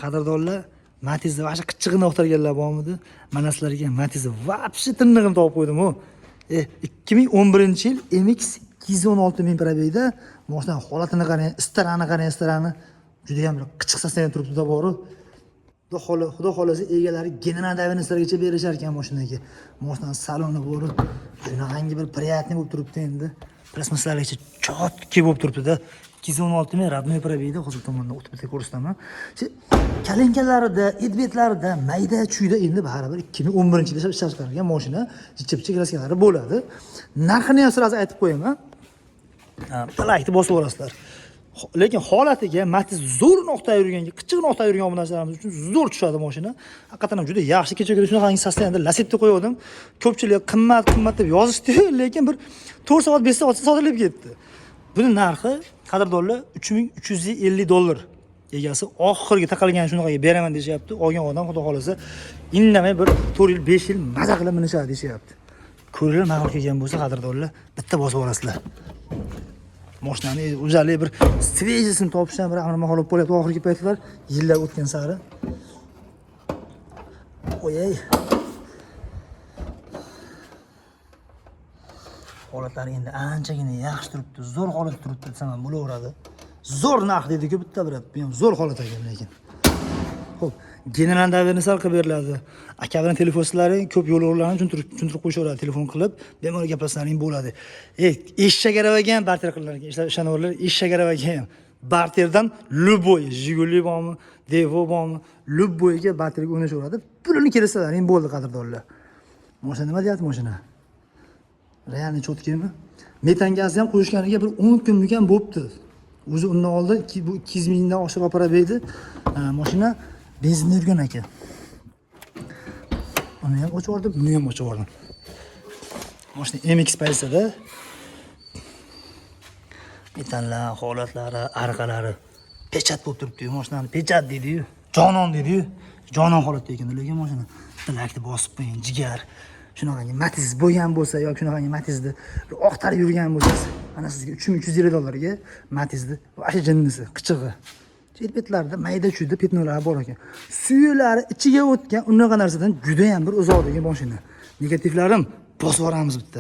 qadrdonlar, Matiz'ni vasha qichig'ini o'xtarganlar bormidi? Mana sizlarga Matiz'ni vapshi tindig'im topib qo'ydim-ku. 2011-yil MX 216 ming probegda moshina holatini qarang, istarani juda ham bir qichiq sostoyaniyda turibdi-da boru. Xudo xolasa egalari general davenistlargacha berishar ekan mashinaga. Mashinaning saloni bor. Shunaqangi bir приятный bo'lib turibdi endi. Plasmaslargacha chotki bo'lib turibdi-da. 216 ming родной probegda hozir tomondan o'tib ko'rsataman. Kalenkalarida, edbetlarida, mayda chuyda endi baribir 2011-yilda ishlab chiqarilgan mashina, jichipchi kraskalari bo'ladi. Narxini ham sirasi aytib qo'yaman. Like bosib o'rasizlar. Lekin holatiga Matiz zo'r nuqta yurganga, qichiq nuqta yurgan obunachilarimiz uchun zo'r tushadi mashina. Haqiqatan ham juda yaxshi kecha-kunda shunaqangi sostoyanida Lacetti qo'ydim. Ko'pchilik qimmat deb yozishdi, lekin bir 4 soat 5 soat sotilib ketdi. Buning narxi qadrdonlar $3350. Egasi oxirgi taqalgan shunaqaga beraman deyapti. Olgan odam xudo xolasa indamay bir 4 yil 5 yil maza qilib minishadi deyapti. Ko'rlar ma'qul kelgan bo'lsa qadrdonlar bitta bosib olasizlar. Mashinani o'zali bir svejisini topishdan bir amr mahol bo'lyapti oxirgi paytlar, yillar o'tgan sari. Oyey. Holatlari endi anchagina yaxshi turibdi, zo'r holatda turibdi desam ham bo'laveradi. Zo'r narx dedi-ku bitta bir, bu ham zo'r holat ekan lekin. Xo'p, general davenistlar qilib beriladi. Aka bilan telefonsizlari ko'p yo'lovlarni tushuntirib qo'yishaveradi, telefon qilib, bemalol gaplashsalaring bo'ladi. Eshak aravaga barter qilinadi, ishonaverlar, eshak aravaga ham barterdan Luboy, Jiguli bormi, Devo bormi, Luboyga barterga o'ynashaveradi. Pulini kelisalaring bo'ldi qadrdonlar. Mashina nima deyapti mashina? Realni cho'tkimi? Metan gazni ham qo'yishganiga bir 10 kunmikan bo'pti. O'zi undan oldin bu 200 mingdan oshiq olib berdi. Mashina benzinda yurgan ekan. Uni ham ochib yubordim, buni ham ochib yubordim. Mashina MX paysada metanlar, holatlari, arqalari pechat bo'lib turibdi. Mashinani pechat dedi-yu, jonon dedi-yu. Jonon holatda ekan, lekin mashina tilakni bosib qo'ying, jigar. Shunaqangi Matiz bo'lgan bo'lsa yoki shunaqangi Matizni oqtarib yurgan bo'lsa, mana sizga $3350 Matizni vasha jinnisi, qichig'i. Chetbetlarda mayda-chuyda petnolar bor ekan. Suyuklari ichiga o'tgan unaqa narsadan juda ham bir uzoqdagi mashina. Negativlarim bosib boramiz bitta.